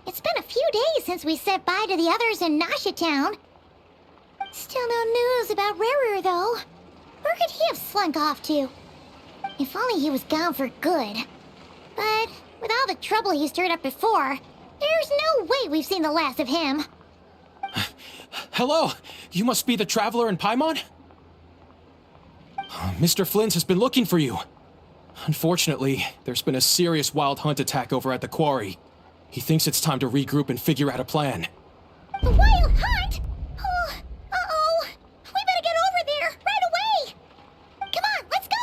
It's been a few days since we said bye to the others in Nasha Town. Still no news about Rarer, though. Where could he have slunk off to? If only he was gone for good. But with all the trouble he stirred up before, there's no way we've seen the last of him. Hello! You must be the traveler in Paimon? Mr. Flynn has been looking for you. Unfortunately, there's been a serious wild hunt attack over at the quarry. He thinks it's time to regroup and figure out a plan. The wild hunt? Oh, uh-oh. We better get over there, right away! Come on, let's go!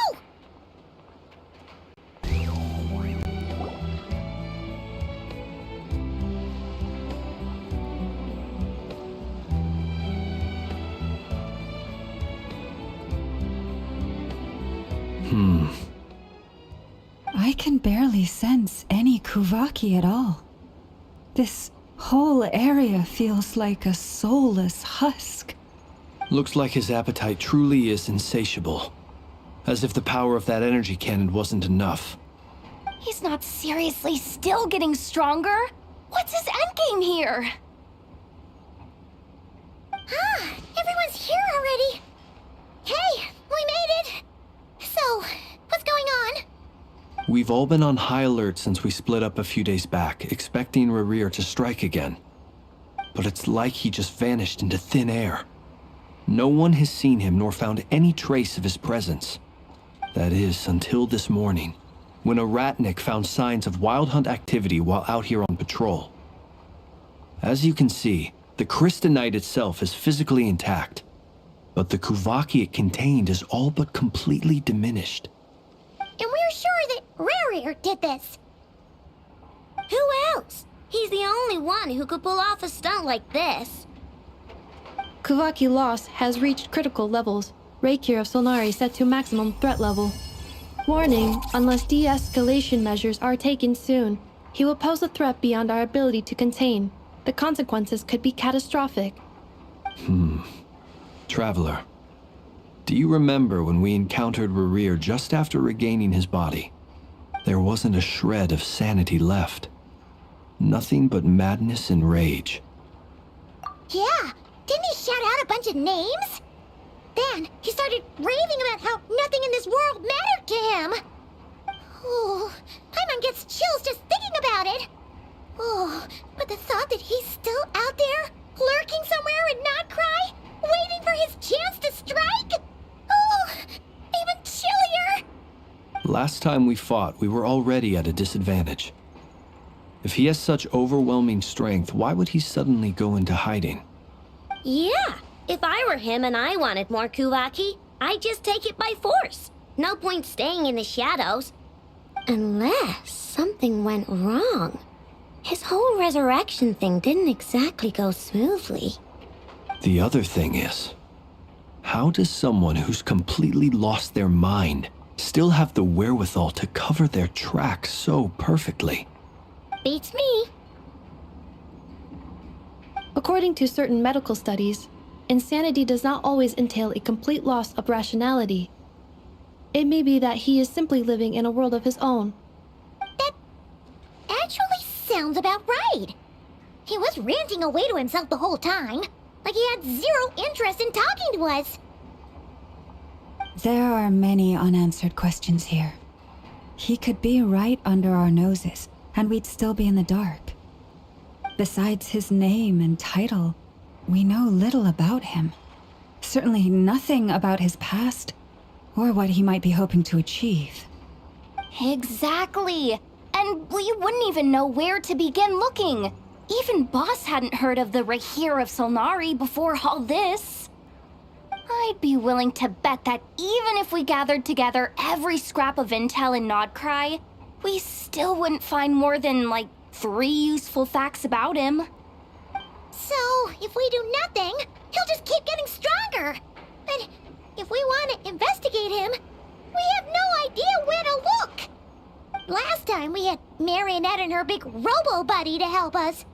I can barely sense any Kuvaki at all. This whole area feels like a soulless husk. Looks like his appetite truly is insatiable. As if the power of that energy cannon wasn't enough. He's not seriously still getting stronger? What's his endgame here? Everyone's here already. Hey, we made it! So, what's going on? We've all been on high alert since we split up a few days back, expecting Rarir to strike again. But it's like he just vanished into thin air. No one has seen him nor found any trace of his presence. That is, until this morning, when a Ratnik found signs of wild hunt activity while out here on patrol. As you can see, the Crystonite itself is physically intact, but the Kuvaki it contained is all but completely diminished. And we're sure that Rarir did this. Who else? He's the only one who could pull off a stunt like this. Kuvaki loss has reached critical levels. Reikir of Solnari set to maximum threat level. Warning, unless de-escalation measures are taken soon, he will pose a threat beyond our ability to contain. The consequences could be catastrophic. Traveler, do you remember when we encountered Rarir just after regaining his body? There wasn't a shred of sanity left. Nothing but madness and rage. Yeah, didn't he shout out a bunch of names? Then he started raving about how nothing in this world mattered to him. Oh, Paimon gets chills just thinking about it. Oh, but the thought that he's still out there, lurking somewhere in Nodcry, waiting for his chance to strike? Oh, even chillier. Last time we fought, we were already at a disadvantage. If he has such overwhelming strength, why would he suddenly go into hiding? Yeah, if I were him and I wanted more Kuvaki, I'd just take it by force. No point staying in the shadows. Unless something went wrong. His whole resurrection thing didn't exactly go smoothly. The other thing is, how does someone who's completely lost their mind still have the wherewithal to cover their tracks so perfectly? Beats me. According to certain medical studies, insanity does not always entail a complete loss of rationality. It may be that he is simply living in a world of his own. That actually sounds about right. He was ranting away to himself the whole time, like he had zero interest in talking to us. There are many unanswered questions here. He could be right under our noses, and we'd still be in the dark. Besides his name and title, we know little about him. Certainly nothing about his past, or what he might be hoping to achieve. Exactly. And we wouldn't even know where to begin looking. Even Boss hadn't heard of the Rahere of Solnari before all this. I'd be willing to bet that even if we gathered together every scrap of intel in Nodcry, we still wouldn't find more than, like, 3 useful facts about him. So, if we do nothing, he'll just keep getting stronger. And if we want to investigate him, we have no idea where to look. Last time we had Marionette and her big robo-buddy to help us,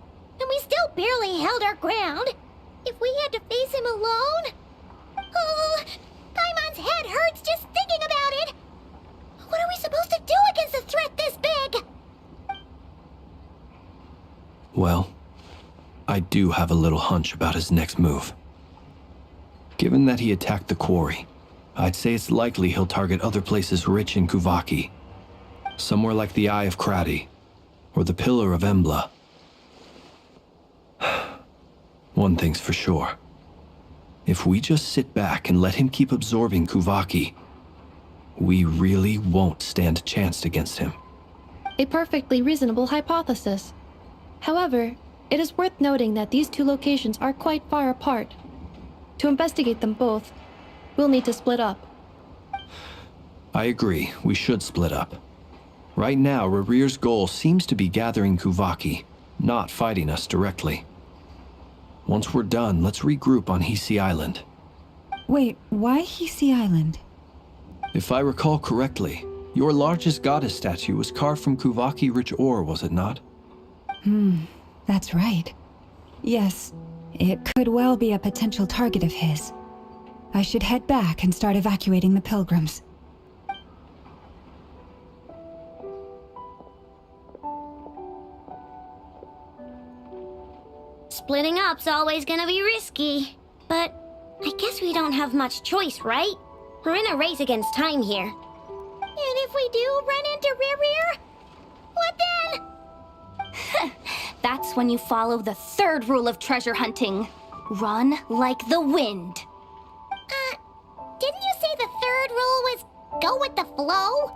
and we still barely held our ground. If we had to face him alone... Oh, Paimon's head hurts just thinking about it. What are we supposed to do against a threat this big? Well, I do have a little hunch about his next move. Given that he attacked the quarry, I'd say it's likely he'll target other places rich in Kuvaki. Somewhere like the Eye of Krati, or the Pillar of Embla. One thing's for sure. If we just sit back and let him keep absorbing Kuvaki, we really won't stand a chance against him. A perfectly reasonable hypothesis. However, it is worth noting that these two locations are quite far apart. To investigate them both, we'll need to split up. I agree, we should split up. Right now, Rarir's goal seems to be gathering Kuvaki, not fighting us directly. Once we're done, let's regroup on Hisi Island. Wait, why Hisi Island? If I recall correctly, your largest goddess statue was carved from Kuvaki-rich ore, was it not? That's right. Yes, it could well be a potential target of his. I should head back and start evacuating the pilgrims. Splitting up's always gonna be risky. But I guess we don't have much choice, right? We're in a race against time here. And if we do run into Rerir, what then? That's when you follow the third rule of treasure hunting. Run like the wind. Didn't you say the third rule was go with the flow?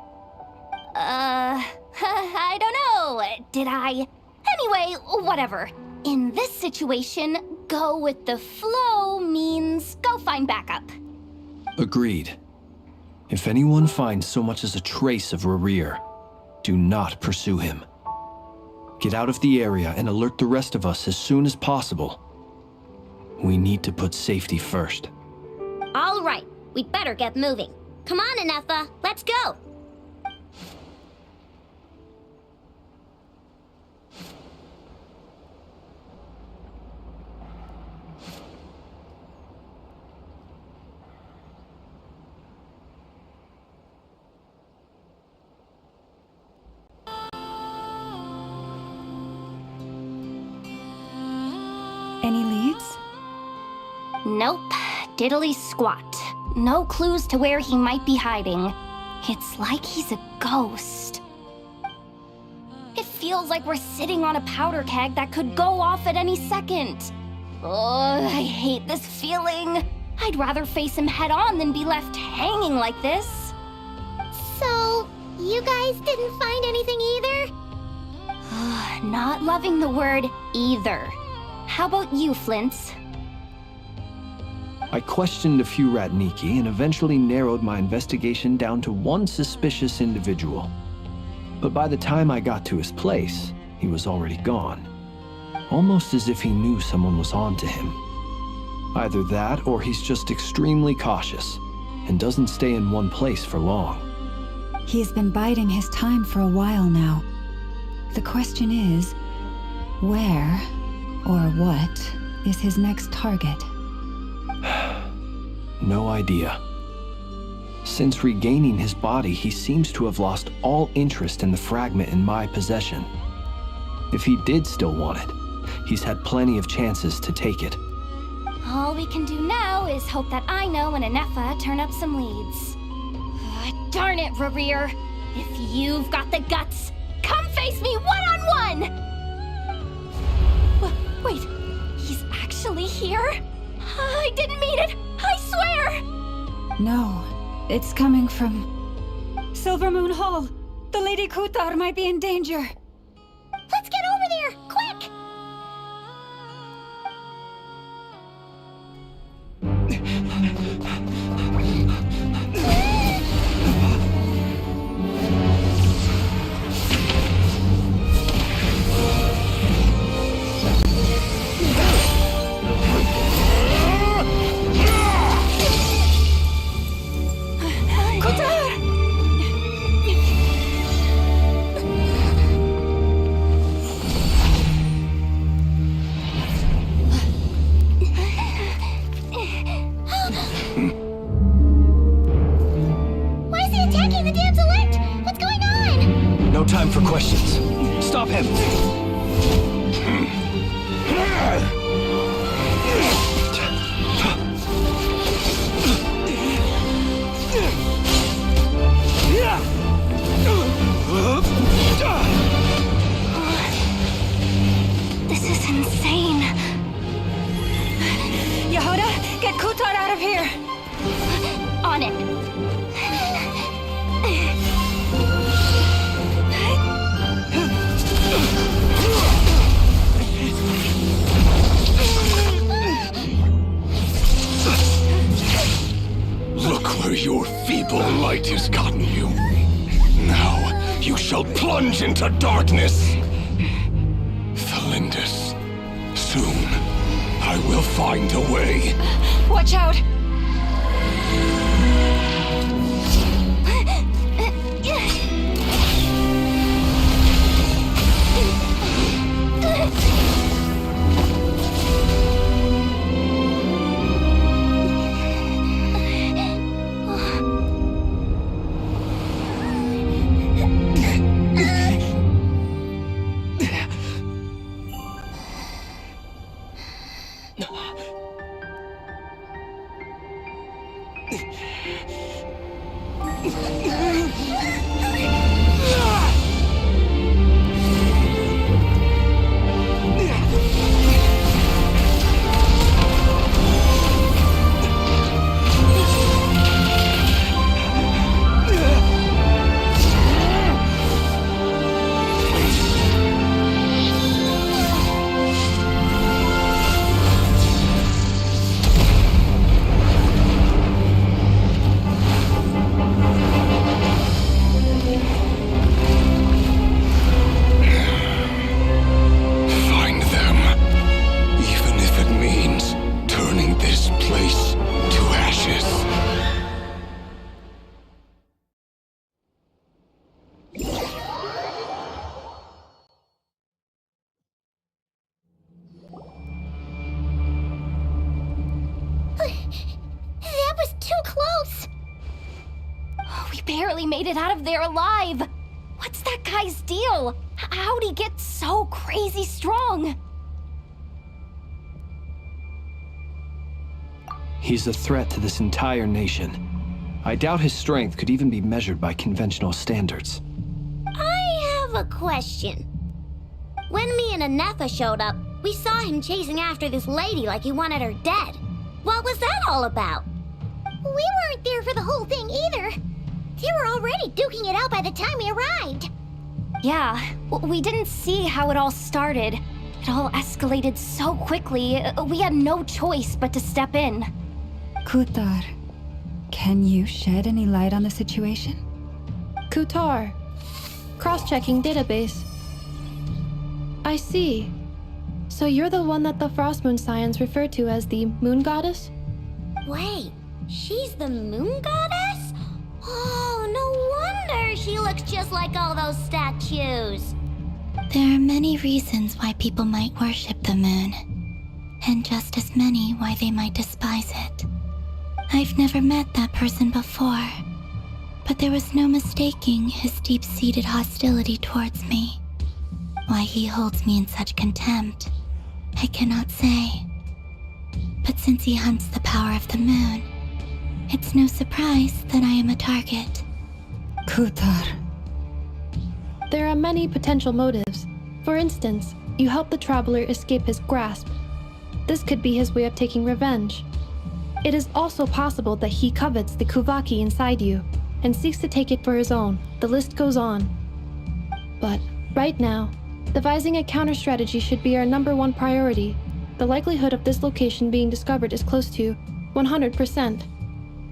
I don't know. Did I? Anyway, whatever. In this situation, go with the flow means go find backup. Agreed. If anyone finds so much as a trace of Rarir, do not pursue him. Get out of the area and alert the rest of us as soon as possible. We need to put safety first. All right, we'd better get moving. Come on, Anefa, let's go. Any leads? Nope. Diddly squat. No clues to where he might be hiding. It's like he's a ghost. It feels like we're sitting on a powder keg that could go off at any second. Ugh, I hate this feeling. I'd rather face him head on than be left hanging like this. So, you guys didn't find anything either? Not loving the word either. How about you, Flintz? I questioned a few Ratniki and eventually narrowed my investigation down to one suspicious individual. But by the time I got to his place, he was already gone. Almost as if he knew someone was on to him. Either that, or he's just extremely cautious and doesn't stay in one place for long. He's been biding his time for a while now. The question is, where or what is his next target? No idea. Since regaining his body, he seems to have lost all interest in the fragment in my possession. If he did still want it, he's had plenty of chances to take it. All we can do now is hope that Aino and Anefa turn up some leads. Darn it, Rarir. If you've got the guts, come face me one-on-one! Wait, he's actually here? I didn't mean it, I swear! No, it's coming from Silvermoon Hall. The Lady Kutar might be in danger. Let's get over there, quick! No time for questions. Stop him! This is insane. Yehuda, get Kutar out of here! On it. Look where your feeble light has gotten you. Now you shall plunge into darkness. Felindus, soon I will find a way. Watch out! Find them, even if it means turning this place to ashes. That was too close. We barely made it out of there alive. What's that guy's deal? How'd he get so crazy strong? He's a threat to this entire nation. I doubt his strength could even be measured by conventional standards. I have a question. When me and Anefa showed up, we saw him chasing after this lady like he wanted her dead. What was that all about? We weren't there for the whole thing either. They were already duking it out by the time we arrived. Yeah, we didn't see how it all started. It all escalated so quickly, we had no choice but to step in. Kutar, can you shed any light on the situation? Kutar. Cross-checking database. I see. So you're the one that the Frostmoon Scions refer to as the Moon Goddess? Wait, she's the moon goddess? Oh, no wonder she looks just like all those statues. There are many reasons why people might worship the moon, and just as many why they might despise it. I've never met that person before, but there was no mistaking his deep-seated hostility towards me. Why he holds me in such contempt, I cannot say. But since he hunts the power of the moon, it's no surprise that I am a target. Kutar. There are many potential motives. For instance, you help the Traveler escape his grasp. This could be his way of taking revenge. It is also possible that he covets the Kuvaki inside you and seeks to take it for his own. The list goes on. But right now, devising a counter-strategy should be our #1 priority. The likelihood of this location being discovered is close to 100%.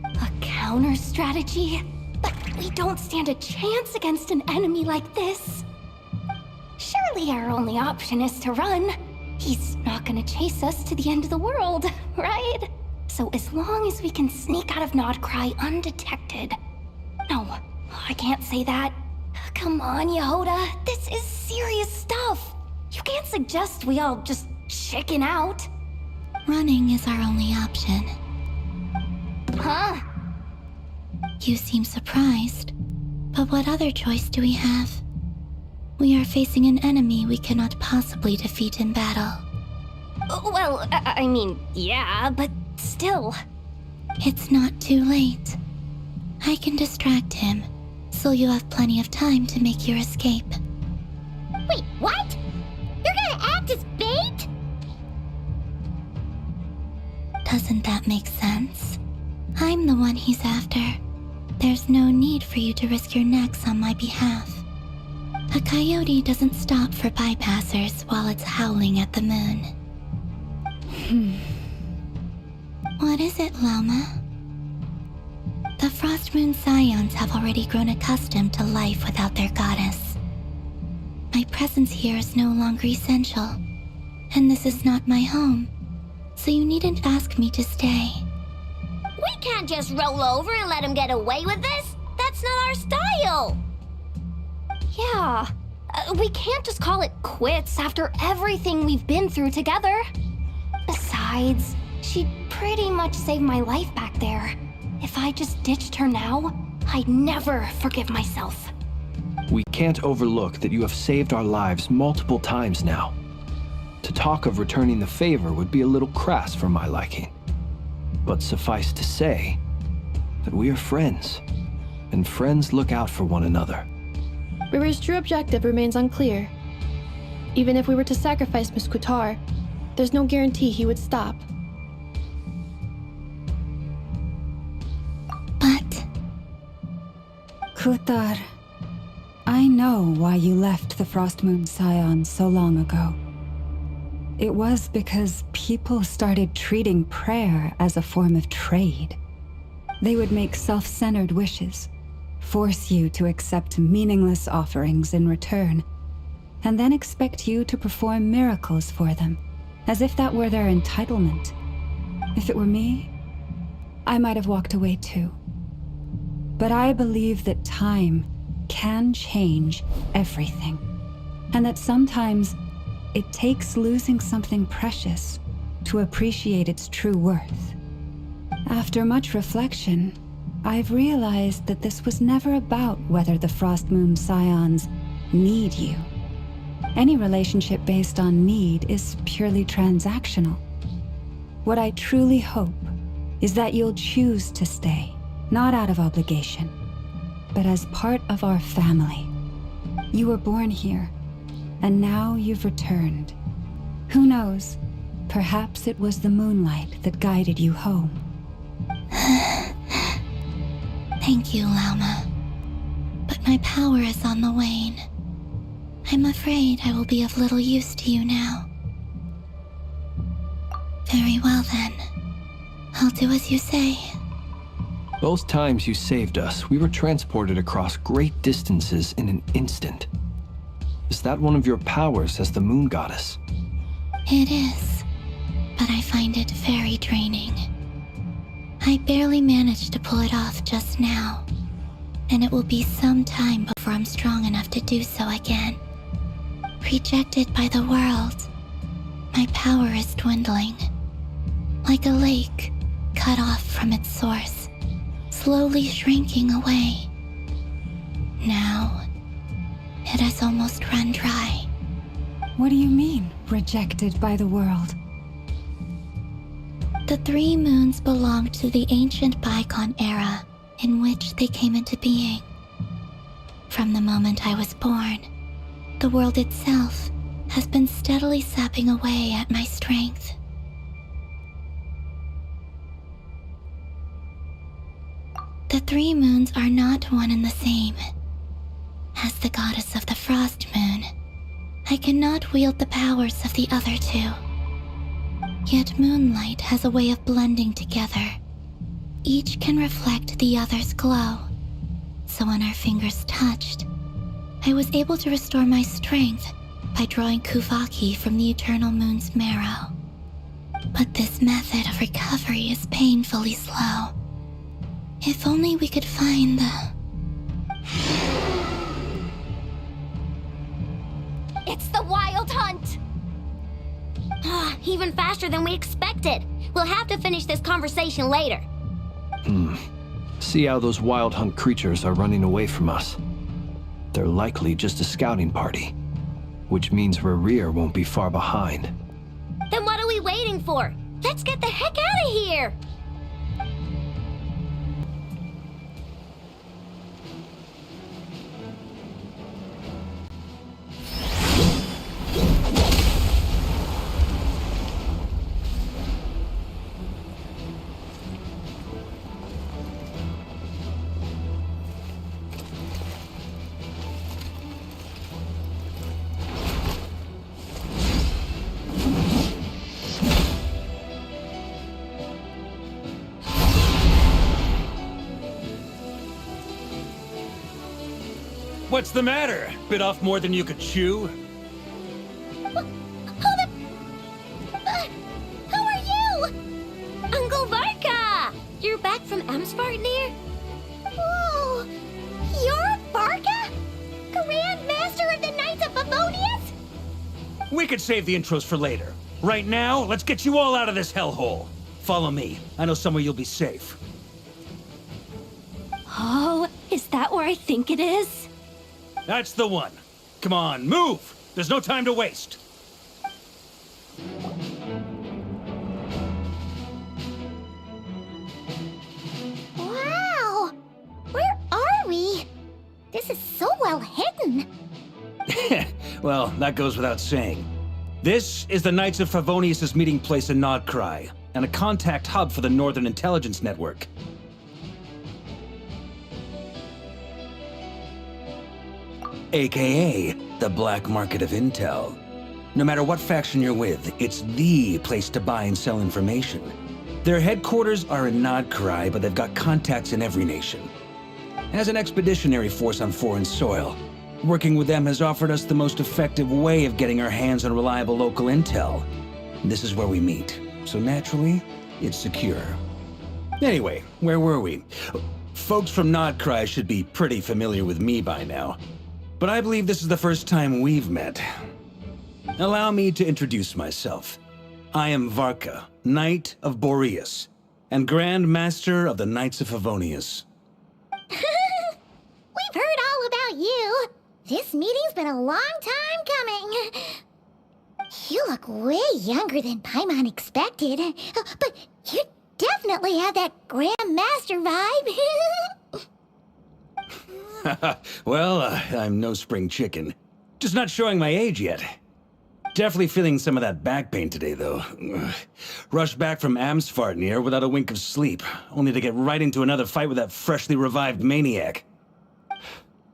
A counter strategy? But we don't stand a chance against an enemy like this. Surely our only option is to run. He's not gonna chase us to the end of the world, right? So as long as we can sneak out of Nodcry undetected. No, I can't say that. Come on, Yehuda, this is serious stuff. You can't suggest we all just chicken out. Running is our only option. Huh? You seem surprised. But what other choice do we have? We are facing an enemy we cannot possibly defeat in battle. Well, I mean, yeah, but still. It's not too late. I can distract him, so you'll have plenty of time to make your escape. Wait, what? You're gonna act as bait? Doesn't that make sense? I'm the one he's after. There's no need for you to risk your necks on my behalf. A coyote doesn't stop for bypassers while it's howling at the moon. What is it, Loma? The Frost Moon Scions have already grown accustomed to life without their goddess. My presence here is no longer essential, and this is not my home, so you needn't ask me to stay. We can't just roll over and let him get away with this. That's not our style. Yeah, we can't just call it quits after everything we've been through together. Besides, she pretty much saved my life back there. If I just ditched her now, I'd never forgive myself. We can't overlook that you have saved our lives multiple times now. To talk of returning the favor would be a little crass for my liking. But suffice to say that we are friends, and friends look out for one another. River's true objective remains unclear. Even if we were to sacrifice Muskutar, there's no guarantee he would stop. But Kuthar, I know why you left the Frost Moon Scions so long ago. It was because people started treating prayer as a form of trade. They would make self-centered wishes, force you to accept meaningless offerings in return, and then expect you to perform miracles for them, as if that were their entitlement. If it were me, I might have walked away too. But I believe that time can change everything, and that sometimes it takes losing something precious to appreciate its true worth. After much reflection, I've realized that this was never about whether the Frost Moon Scions need you. Any relationship based on need is purely transactional. What I truly hope is that you'll choose to stay, not out of obligation, but as part of our family. You were born here, and now you've returned. Who knows? Perhaps it was the moonlight that guided you home. thank you, Lauma. But my power is on the wane. I'm afraid I will be of little use to you now. Very well then. I'll do as you say. Both times you saved us, we were transported across great distances in an instant. Is that one of your powers as the Moon Goddess? It is, but I find it very draining. I barely managed to pull it off just now, and it will be some time before I'm strong enough to do so again. Rejected by the world, my power is dwindling. Like a lake cut off from its source, slowly shrinking away. Now, it has almost run dry. What do you mean, rejected by the world? The 3 moons belonged to the ancient bygone era in which they came into being. From the moment I was born, the world itself has been steadily sapping away at my strength. The 3 moons are not one and the same. As the goddess of the Frost Moon, I cannot wield the powers of the other 2. Yet moonlight has a way of blending together. Each can reflect the other's glow. So when our fingers touched, I was able to restore my strength by drawing Kuvaki from the eternal moon's marrow. But this method of recovery is painfully slow. If only we could find the... It's the Wild Hunt! Even faster than we expected. We'll have to finish this conversation later. See how those Wild Hunt creatures are running away from us. They're likely just a scouting party, which means Rerir won't be far behind. Then what are we waiting for? Let's get the heck out of here! What's the matter? Bit off more than you could chew? Who are you? Uncle Varka! You're back from Amsvartnir? Whoa! You're Varka? Grand Master of the Knights of Favonius? We could save the intros for later. Right now, let's get you all out of this hellhole. Follow me. I know somewhere you'll be safe. Oh, is that where I think it is? That's the one. Come on, move! There's no time to waste. Wow! Where are we? This is so well hidden. Well, that goes without saying. This is the Knights of Favonius' meeting place in Nodcry, and a contact hub for the Northern Intelligence Network. AKA, the black market of intel. No matter what faction you're with, it's the place to buy and sell information. Their headquarters are in Nodcry, but they've got contacts in every nation. As an expeditionary force on foreign soil, working with them has offered us the most effective way of getting our hands on reliable local intel. This is where we meet, so naturally, it's secure. Anyway, where were we? Folks from Nodcry should be pretty familiar with me by now, but I believe this is the first time we've met. Allow me to introduce myself. I am Varka, Knight of Boreas, and Grand Master of the Knights of Favonius. We've heard all about you. This meeting's been a long time coming. You look way younger than Paimon expected, but you definitely have that Grand Master vibe. Well, I'm no spring chicken. Just not showing my age yet. Definitely feeling some of that back pain today, though. Rushed back from Amsvartnir without a wink of sleep, only to get right into another fight with that freshly revived maniac.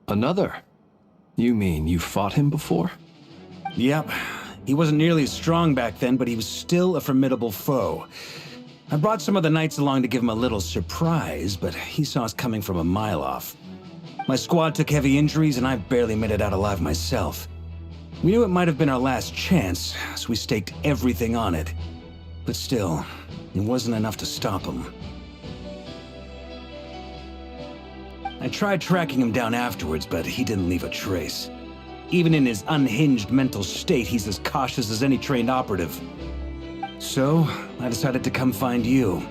Another? You mean you fought him before? Yep. He wasn't nearly as strong back then, but he was still a formidable foe. I brought some of the knights along to give him a little surprise, but he saw us coming from a mile off. My squad took heavy injuries, and I barely made it out alive myself. We knew it might have been our last chance, so we staked everything on it. But still, it wasn't enough to stop him. I tried tracking him down afterwards, but he didn't leave a trace. Even in his unhinged mental state, he's as cautious as any trained operative. So, I decided to come find you.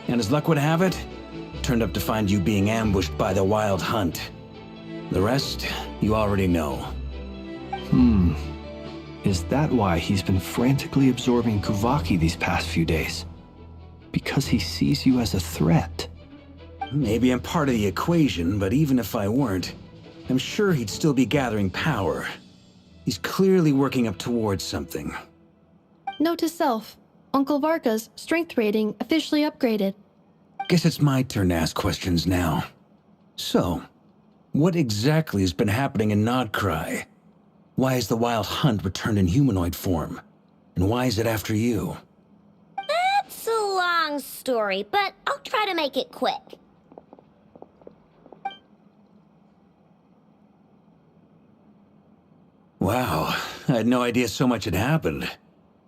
And as luck would have it, turned up to find you being ambushed by the Wild Hunt. The rest, you already know. Is that why he's been frantically absorbing Kuvaki these past few days? Because he sees you as a threat? Maybe I'm part of the equation, but even if I weren't, I'm sure he'd still be gathering power. He's clearly working up towards something. Note to self, Uncle Varka's strength rating officially upgraded. Guess it's my turn to ask questions now. So, what exactly has been happening in Nodcry? Why is the Wild Hunt returned in humanoid form? And why is it after you? That's a long story, but I'll try to make it quick. Wow, I had no idea so much had happened.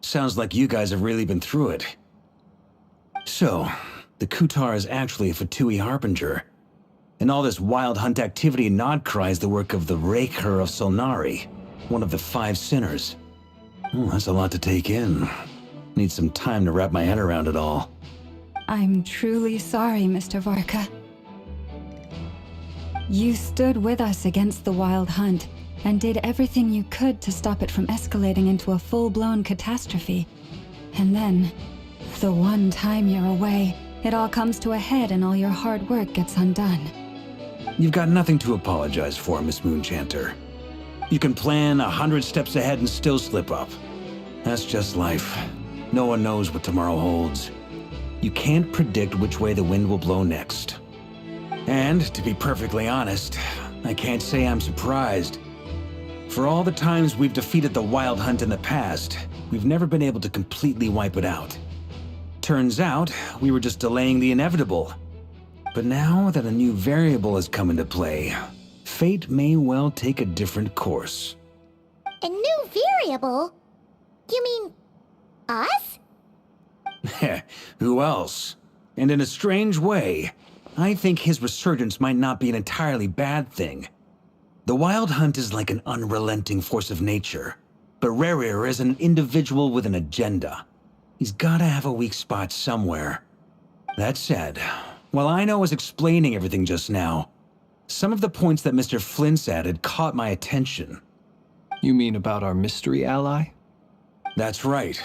Sounds like you guys have really been through it. So, the Kutar is actually a Fatui Harbinger. And all this Wild Hunt activity in Nodcry is the work of the Raker of Solnari, one of the 5 sinners. That's a lot to take in. Need some time to wrap my head around it all. I'm truly sorry, Mr. Varka. You stood with us against the Wild Hunt, and did everything you could to stop it from escalating into a full-blown catastrophe. And then, the one time you're away, it all comes to a head and all your hard work gets undone. You've got nothing to apologize for, Miss Moonchanter. You can plan 100 steps ahead and still slip up. That's just life. No one knows what tomorrow holds. You can't predict which way the wind will blow next. And, to be perfectly honest, I can't say I'm surprised. For all the times we've defeated the Wild Hunt in the past, we've never been able to completely wipe it out. Turns out, we were just delaying the inevitable. But now that a new variable has come into play, fate may well take a different course. A new variable? You mean us? Who else? And in a strange way, I think his resurgence might not be an entirely bad thing. The Wild Hunt is like an unrelenting force of nature, but Rerir is an individual with an agenda. He's gotta have a weak spot somewhere. That said, while Ino was explaining everything just now, some of the points that Mr. Flint's added caught my attention. You mean about our mystery ally? That's right.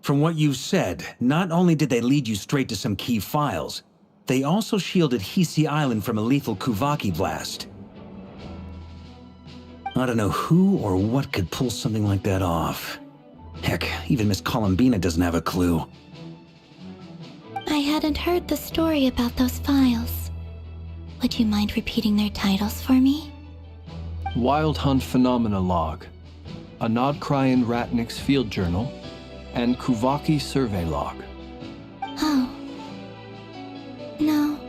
From what you've said, not only did they lead you straight to some key files, they also shielded Hisi Island from a lethal Kuvaki blast. I don't know who or what could pull something like that off. Heck, even Miss Columbina doesn't have a clue. I hadn't heard the story about those files. Would you mind repeating their titles for me? Wild Hunt Phenomena Log, a Nodcrian Ratnik's Field Journal, and Kuvaki Survey Log. Oh. No.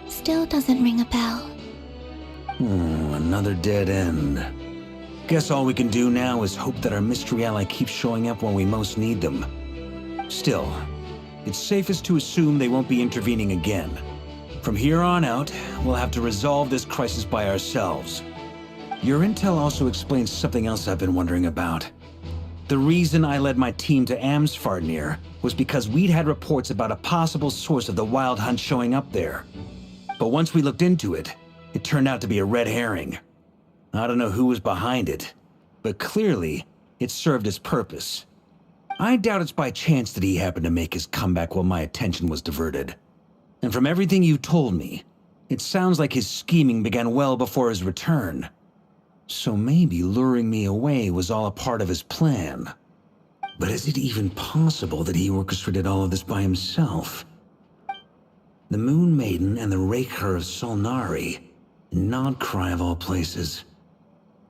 Still doesn't ring a bell. Another dead end. Guess all we can do now is hope that our mystery ally keeps showing up when we most need them. Still, it's safest to assume they won't be intervening again. From here on out, we'll have to resolve this crisis by ourselves. Your intel also explains something else I've been wondering about. The reason I led my team to Amsfarnir was because we'd had reports about a possible source of the Wild Hunt showing up there. But once we looked into it, it turned out to be a red herring. I don't know who was behind it, but clearly, it served its purpose. I doubt it's by chance that he happened to make his comeback while my attention was diverted. And from everything you told me, it sounds like his scheming began well before his return. So maybe luring me away was all a part of his plan. But is it even possible that he orchestrated all of this by himself? The Moon Maiden and the Raker of Solnari, Nodcry of all places.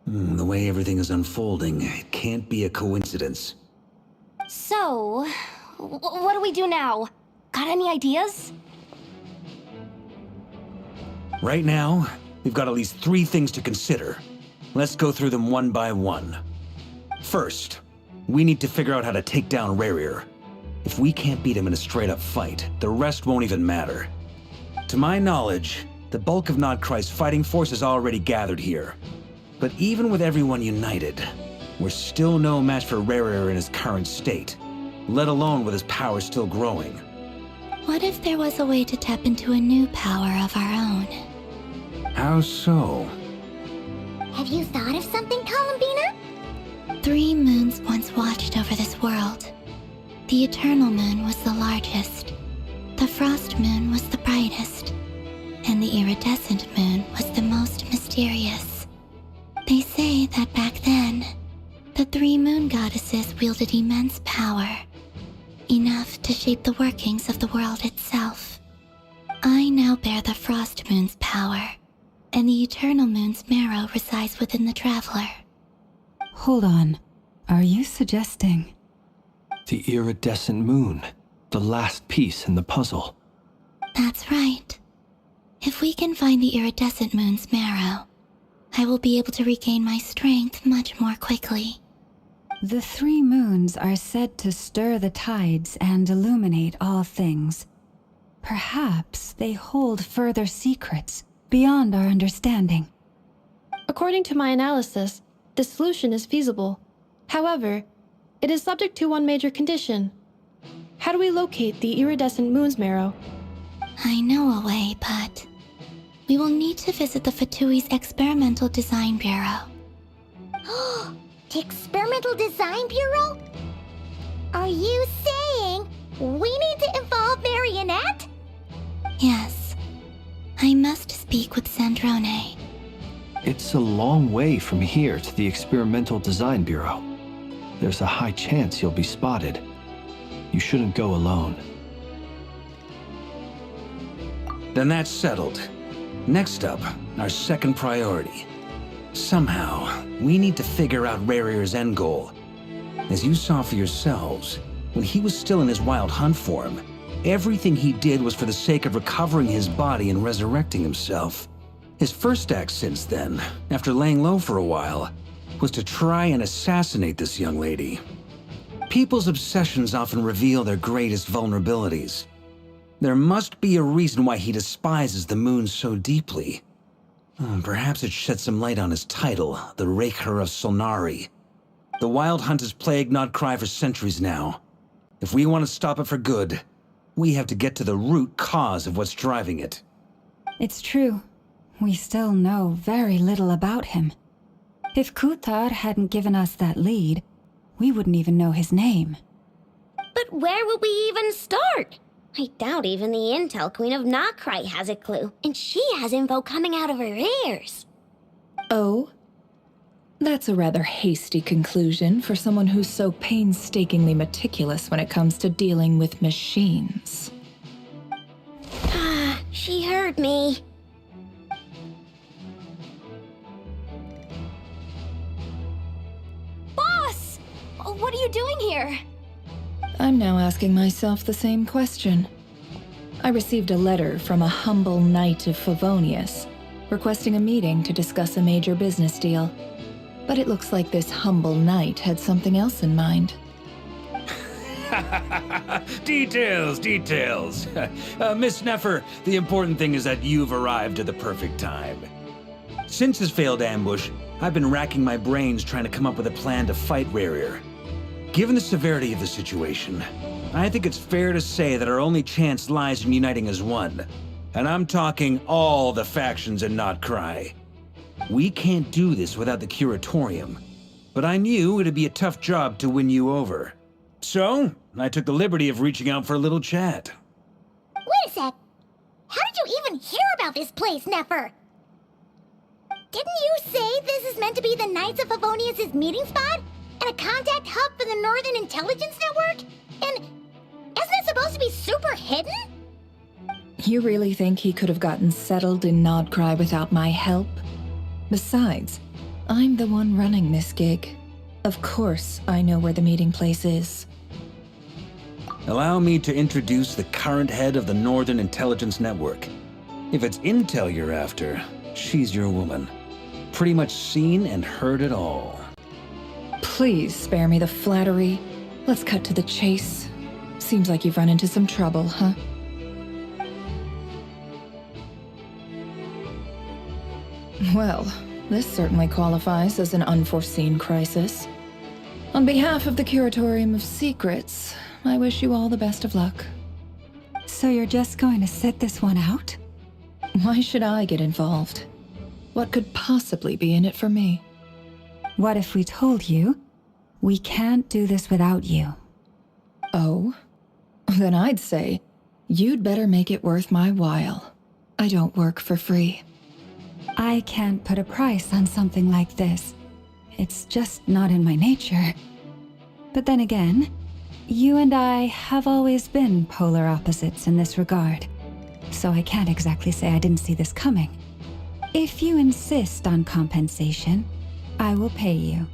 The way everything is unfolding, it can't be a coincidence. So, what do we do now? Got any ideas? Right now, we've got at least 3 things to consider. Let's go through them one by one. First, we need to figure out how to take down Rerir. If we can't beat him in a straight-up fight, the rest won't even matter. To my knowledge, the bulk of Nodcry's fighting force is already gathered here. But even with everyone united, we're still no match for Rerir in his current state, let alone with his power still growing. What if there was a way to tap into a new power of our own? How so? Have you thought of something, Columbina? 3 moons once watched over this world. The Eternal Moon was the largest. The Frost Moon was the brightest. And the Iridescent Moon was the most mysterious. They say that back then, the 3 moon goddesses wielded immense power. Enough to shape the workings of the world itself. I now bear the Frost Moon's power, and the Eternal Moon's marrow resides within the Traveler. Hold on. Are you suggesting? The iridescent moon, the last piece in the puzzle. That's right. If we can find the Iridescent Moon's marrow, I will be able to regain my strength much more quickly. The 3 moons are said to stir the tides and illuminate all things. Perhaps they hold further secrets beyond our understanding. According to my analysis, the solution is feasible. However, it is subject to one major condition. How do we locate the Iridescent Moon's marrow? I know a way, but we will need to visit the Fatui's Experimental Design Bureau. The Experimental Design Bureau? Are you saying we need to involve Marionette? Yes. I must speak with Sandrone. It's a long way from here to the Experimental Design Bureau. There's a high chance you'll be spotted. You shouldn't go alone. Then that's settled. Next up, our second priority. Somehow, we need to figure out Rerir's end goal. As you saw for yourselves, when he was still in his Wild Hunt form, everything he did was for the sake of recovering his body and resurrecting himself. His first act since then, after laying low for a while, was to try and assassinate this young lady. People's obsessions often reveal their greatest vulnerabilities. There must be a reason why he despises the moon so deeply. Perhaps it sheds some light on his title, the Raker of Solnari. The Wild Hunt has plagued Nodcry for centuries now. If we want to stop it for good, we have to get to the root cause of what's driving it. It's true. We still know very little about him. If Kuthar hadn't given us that lead, we wouldn't even know his name. But where would we even start? I doubt even the Intel Queen of Nodcry has a clue, and she has info coming out of her ears. Oh? That's a rather hasty conclusion for someone who's so painstakingly meticulous when it comes to dealing with machines. Ah, she heard me. Boss! What are you doing here? I'm now asking myself the same question. I received a letter from a humble knight of Favonius, requesting a meeting to discuss a major business deal. But it looks like this humble knight had something else in mind. Details, details. Miss Nefer, the important thing is that you've arrived at the perfect time. Since his failed ambush, I've been racking my brains trying to come up with a plan to fight Rerir. Given the severity of the situation, I think it's fair to say that our only chance lies in uniting as one. And I'm talking all the factions in Nodcry. We can't do this without the Curatorium, but I knew it'd be a tough job to win you over. So, I took the liberty of reaching out for a little chat. Wait a sec. How did you even hear about this place, Nefer? Didn't you say this is meant to be the Knights of Favonius' meeting spot? And a contact hub for the Northern Intelligence Network? And isn't it supposed to be super hidden? You really think he could have gotten settled in Nodcry without my help? Besides, I'm the one running this gig. Of course I know where the meeting place is. Allow me to introduce the current head of the Northern Intelligence Network. If it's intel you're after, she's your woman. Pretty much seen and heard it all. Please spare me the flattery. Let's cut to the chase. Seems like you've run into some trouble, huh? Well, this certainly qualifies as an unforeseen crisis. On behalf of the Curatorium of Secrets, I wish you all the best of luck. So you're just going to sit this one out? Why should I get involved? What could possibly be in it for me? What if we told you we can't do this without you? Oh? Then I'd say you'd better make it worth my while. I don't work for free. I can't put a price on something like this. It's just not in my nature. But then again, you and I have always been polar opposites in this regard, so I can't exactly say I didn't see this coming. If you insist on compensation, I will pay you.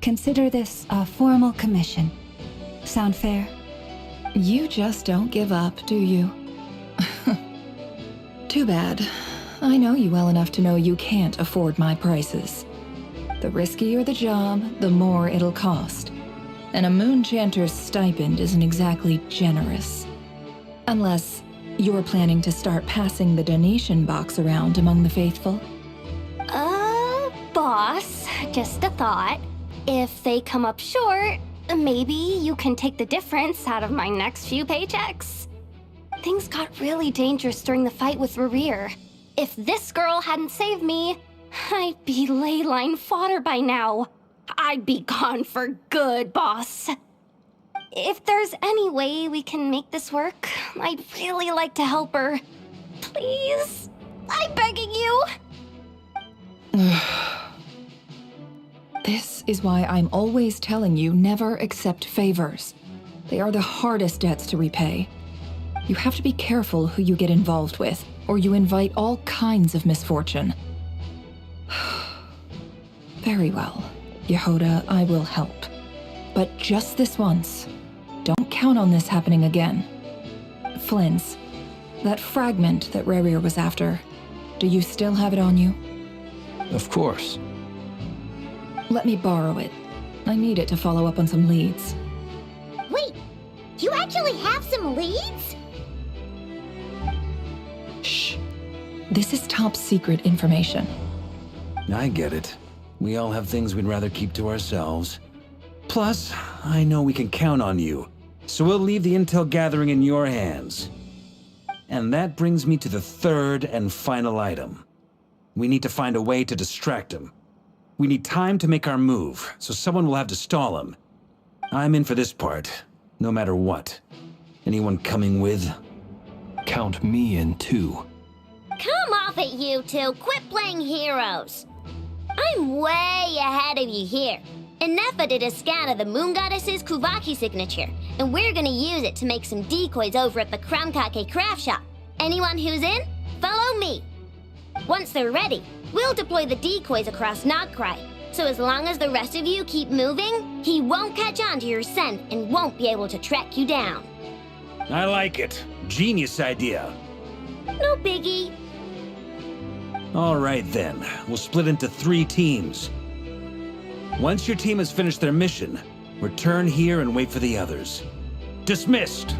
Consider this a formal commission. Sound fair? You just don't give up, do you? Too bad. I know you well enough to know you can't afford my prices. The riskier the job, the more it'll cost. And a Moonchanter's stipend isn't exactly generous. Unless you're planning to start passing the donation box around among the faithful. Boss, just a thought. If they come up short, maybe you can take the difference out of my next few paychecks. Things got really dangerous during the fight with Rerir. If this girl hadn't saved me, I'd be ley line fodder by now. I'd be gone for good, boss. If there's any way we can make this work, I'd really like to help her. Please, I'm begging you. This is why I'm always telling you never accept favors. They are the hardest debts to repay. You have to be careful who you get involved with, or you invite all kinds of misfortune. Very well, Yehoda, I will help. But just this once. Don't count on this happening again. Flins, that fragment that Rerir was after, Do you still have it on you? Of course. Let me borrow it. I need it to follow up on some leads. Wait, you actually have some leads? Shh. This is top secret information. I get it. We all have things we'd rather keep to ourselves. Plus, I know we can count on you, so we'll leave the intel gathering in your hands. And that brings me to the third and final item. We need to find a way to distract him. We need time to make our move, so someone will have to stall him. I'm in for this part, no matter what. Anyone coming with? Count me in too. Come off it, you two. Quit playing heroes. I'm way ahead of you here. Nefa did a scan of the Moon Goddess's Kuvaki signature, and we're gonna use it to make some decoys over at the Kramkake craft shop. Anyone who's in, follow me. Once they're ready, we'll deploy the decoys across Nagcry. So as long as the rest of you keep moving, he won't catch on to your scent and won't be able to track you down. I like it. Genius idea. No biggie. All right then, we'll split into 3 teams. Once your team has finished their mission, return here and wait for the others. Dismissed!